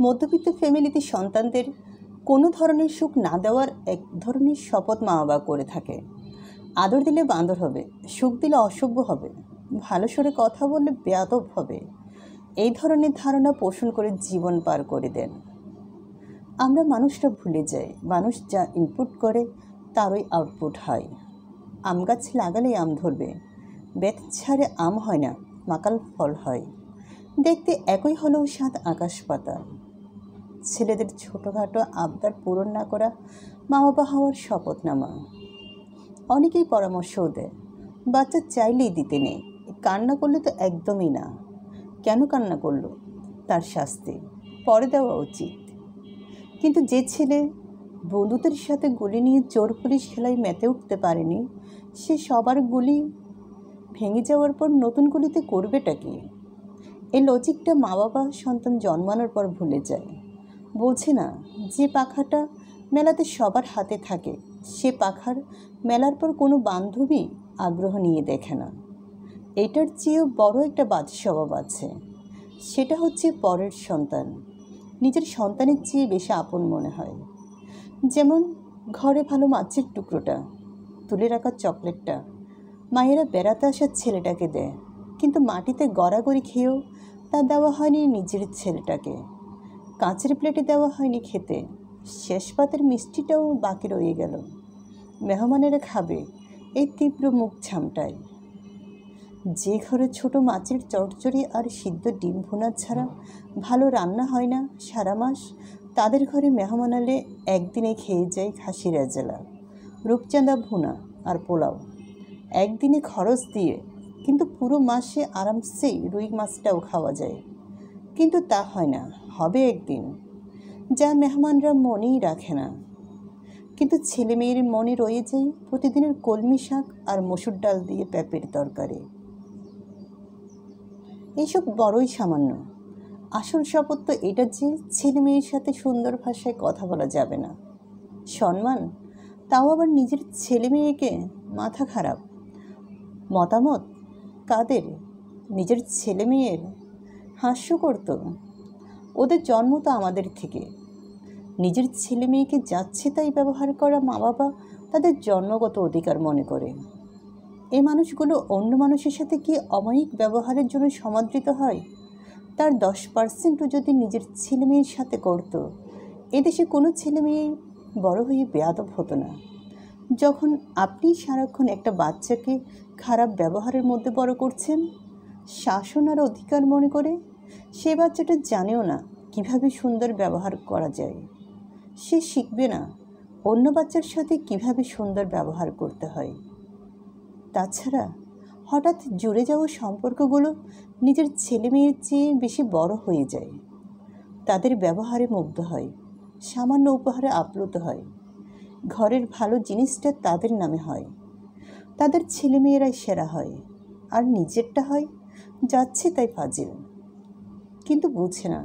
মধ্যবিত্ত ফ্যামিলিতে সন্তানদের কোনো ধরনের সুখ না দেওয়ার এক ধরনের শপথ মা বাবা করে থাকে। আদর দিলে বাঁদর হবে, সুখ দিলে অসভ্য হবে, ভালো স্বরে কথা বললে বেয়াদব হবে, এই ধরনের ধারণা পোষণ করে জীবন পার করে দেন। আমরা মানুষরা ভুলে যাই, মানুষ যা ইনপুট করে তারই আউটপুট হয়। আম গাছ লাগালেই আম ধরবে, বেত ছাড়ে আম হয় না, মাকাল ফল হয়। দেখতে একই হলেও স্বাদ আকাশ পাতাল। ছেলেদের ছোটোখাটো আবদার পূরণ না করা মা বাবা হওয়ার শপথনামা। অনেকেই পরামর্শও দেয়, বাচ্চা চাইলেই দিতে নেই, কান্না করলে তো একদমই না। কেন কান্না করলো তার শাস্তি পরে দেওয়া উচিত। কিন্তু যে ছেলে বন্ধুদের সাথে গুলি নিয়ে চোর পুলিশ খেলায় মেতে উঠতে পারেনি, সে সবার গুলি ভেঙে যাওয়ার পর নতুন গুলিতে করবেটা কি? এই লজিকটা মা বাবা সন্তান জন্মানোর পর ভুলে যায়। বোঝে না যে পাখাটা মেলাতে সবার হাতে থাকে, সে পাখার মেলার পর কোনো বান্ধবী আগ্রহ নিয়ে দেখে না। এটার চেয়েও বড় একটা বাজে স্বভাব আছে, সেটা হচ্ছে পরের সন্তান নিজের সন্তানের চেয়ে বেশি আপন মনে হয়। যেমন ঘরে ভালো মাছের টুকরোটা, তুলে রাখা চকলেটটা মায়েরা বেড়াতে আসার ছেলেটাকে দেয়, কিন্তু মাটিতে গড়াগড়ি খেয়েও তা দেওয়া হয়নি নিজের ছেলেটাকে। কাঁচের প্লেটে দেওয়া হয়নি খেতে, শেষ পাতের মিষ্টিটাও বাকি রয়ে গেল। মেহমানেরা খাবে এই তীব্র মুখ ঝামটায়। যে ঘরে ছোট মাছের চচ্চড়ি আর সিদ্ধ ডিম ভুনা ছাড়া ভালো রান্না হয় না সারা মাস, তাদের ঘরে মেহমান এলে একদিনে খেয়ে যায় খাসি রেজালা, রূপচাঁদা ভুনা আর পোলাও। একদিনে খরচ দিয়ে কিন্তু পুরো মাসে আরামসেই রুই মাছটাও খাওয়া যায়। কিন্তু তা হয় না, হবে একদিন, যা মেহমানরা মনেই রাখে না। কিন্তু ছেলে মেয়ের মনে রয়ে যায় প্রতিদিনের কলমি শাক আর মসুর ডাল দিয়ে পেঁপের তরকারি। এইসব বড়ই সামান্য। আসল শপথ তো এটা যে ছেলে মেয়ের সাথে সুন্দর ভাষায় কথা বলা যাবে না। সম্মান, তাও আবার নিজের ছেলে মেয়েকে। মাথা খারাপ। মতামত কাদের? নিজের ছেলে মেয়ের। হাস্যকর তো, ওদের জন্ম তো আমাদের থেকে। নিজের ছেলে মেয়েকে যাচ্ছে তাই ব্যবহার করা মা বাবা তাদের জন্মগত অধিকার মনে করে। এই মানুষগুলো অন্য মানুষের সাথে কি অমায়িক ব্যবহারের জন্য সমাদৃত হয়? তার 10%ও যদি নিজের ছেলে মেয়ের সাথে করত, এদেশে কোনো ছেলে মেয়ে বড় হয়ে বেয়াদব হতো না। যখন আপনি সারাক্ষণ একটা বাচ্চাকে খারাপ ব্যবহারের মধ্যে বড় করছেন, শাসন আর অধিকার মনে করে, সে বাচ্চাটা জানেও না কিভাবে সুন্দর ব্যবহার করা যায়। সে শিখবে না অন্য বাচ্চার সাথে কিভাবে সুন্দর ব্যবহার করতে হয়। তাছাড়া হঠাৎ জুড়ে যাওয়া সম্পর্কগুলো নিজের ছেলে মেয়ের চেয়ে বেশি বড় হয়ে যায়। তাদের ব্যবহারে মুগ্ধ হয়, সামান্য উপহারে আপ্লুত হয়। ঘরের ভালো জিনিসটা তাদের নামে হয়, তাদের ছেলেমেয়েরাই সেরা হয়, আর নিজেরটা হয় যাচ্ছে তাই ফাজিল। কিন্তু বুঝে না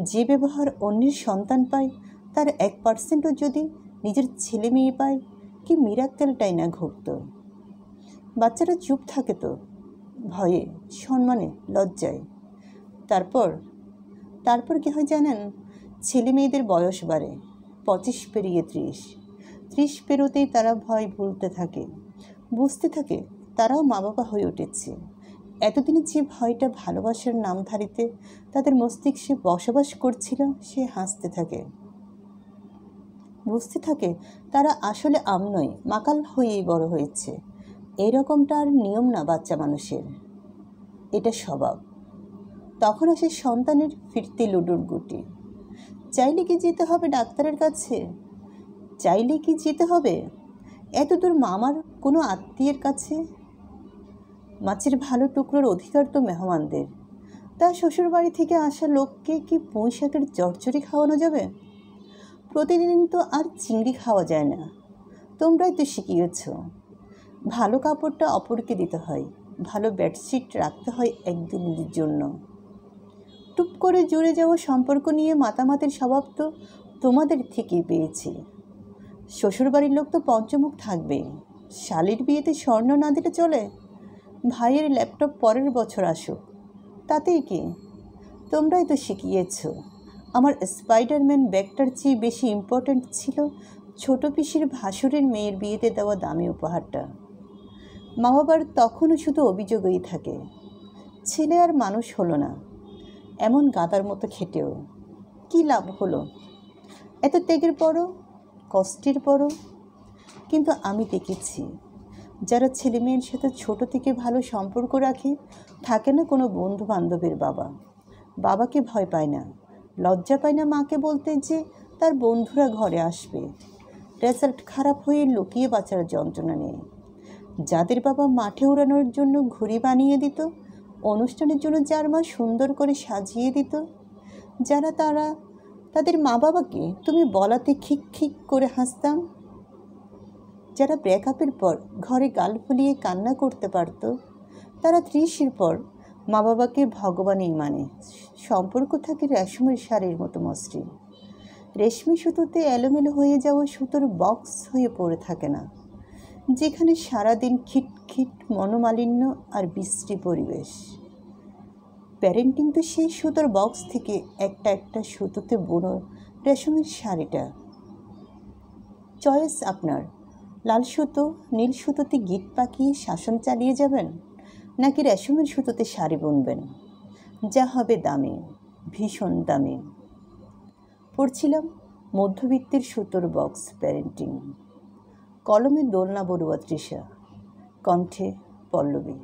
যে ব্যবহার অন্যের সন্তান পায় তার 1%ও যদি নিজের ছেলে মেয়ে পায়, কি মিরাক্কেলটাই না ঘটত। বাচ্চারা চুপ থাকে তো, ভয়ে, সম্মানে, লজ্জায়। তারপর কি হয় জানেন? ছেলে মেয়েদের বয়স বাড়ে, 25 পেরিয়ে 30, 30 পেরোতেই তারা ভয় ভুলতে থাকে, বুঝতে থাকে তারাও মা বাবা হয়ে উঠেছে। এতদিনে যে ভয়টা ভালোবাসার নামধারীতে তাদের মস্তিষ্কে বসবাস করছিল, সে হাসতে থাকে, বুঝতে থাকে তারা আসলে আম নয়, মাকাল হয়েই বড় হয়েছে। এরকমটা আর নিয়ম না বাচ্চা মানুষের, এটা স্বভাব। তখন আসে সন্তানের ফিরতি লুডুর গুটি। চাইলে কি যেতে হবে ডাক্তারের কাছে? চাইলে কি যেতে হবে এত দূর মামার কোনো আত্মীয়ের কাছে? মাছের ভালো টুকরোর অধিকার তো মেহমানদের। তা শ্বশুর বাড়ি থেকে আসা লোককে কি পুঁই শাকের চচ্চড়ি খাওয়ানো যাবে? প্রতিদিন তো আর চিংড়ি খাওয়া যায় না। তোমরাই তো শিখিয়েছ। ভালো কাপড়টা অপরকে দিতে হয়, ভালো বেডশিট রাখতে হয় একদিনের জন্য। টুপ করে জুড়ে যাওয়া সম্পর্ক নিয়ে মাতামাতির স্বভাব তো তোমাদের থেকেই পেয়েছি। শ্বশুরবাড়ির লোক তো পঞ্চমুখ থাকবেই। শালির বিয়েতে স্বর্ণ না দিলে চলে? ভাইয়ের ল্যাপটপ পরের বছর আসুক, তাতেই কি? তোমরাই তো শিখিয়েছ। আমার স্পাইডারম্যান ব্যাগটার চেয়ে বেশি ইম্পর্ট্যান্ট ছিল ছোট পিসির ভাসুরের মেয়ের বিয়েতে দেওয়া দামি উপহারটা। মা বাবার তখনও শুধু অভিযোগই থাকে, ছেলে আর মানুষ হলো না, এমন গাদার মতো খেটেও কী লাভ হলো, এত ত্যাগের পরও, কষ্টের পরও। কিন্তু আমি দেখেছি, যারা ছেলে মেয়ের সাথে ছোট থেকে ভালো সম্পর্ক রাখে, থাকে না কোনো বন্ধু বান্ধবের বাবা, বাবাকে ভয় পায় না, লজ্জা পায় না মাকে বলতে যে তার বন্ধুরা ঘরে আসবে, রেজাল্ট খারাপ হয়ে লুকিয়ে বাঁচার যন্ত্রণা নেই, যাদের বাবা মাঠে উড়ানোর জন্য ঘুড়ি বানিয়ে দিত, অনুষ্ঠানের জন্য যার মা সুন্দর করে সাজিয়ে দিত, যারা তাদের মা বাবাকে তুমি বলাতে খিক খিক করে হাসতাম, যারা ব্রেকআপের পর ঘরে গাল ফুলিয়ে কান্না করতে পারত, তারা 30-এর পর মা বাবাকে ভগবানই মানে। সম্পর্ক থাকে রেশমের শাড়ির মতো মসৃণ, রেশমি সুতোতে এলোমেলো হয়ে যাওয়া সুতোর বক্স হয়ে পড়ে থাকে না, যেখানে সারাদিন খিটখিট মনোমালিন্য আর বিশ্রী পরিবেশ। প্যারেন্টিং তো সেই সুতোর বক্স থেকে একটা একটা সুতোতে বুনো রেশমের শাড়িটা। চয়েস আপনার, লাল সুতো নীল সুতোতে গিট পাকিয়ে শাসন চালিয়ে যাবেন, নাকি রেশমের সুতোতে শাড়ি বুনবেন, যা হবে দামি, ভীষণ দামি। পড়ছিলাম মধ্যবিত্তের সুতোর বক্স প্যারেন্টিং। কলমে দোলনা বড়ুয়া তৃষা, কণ্ঠে পল্লবী।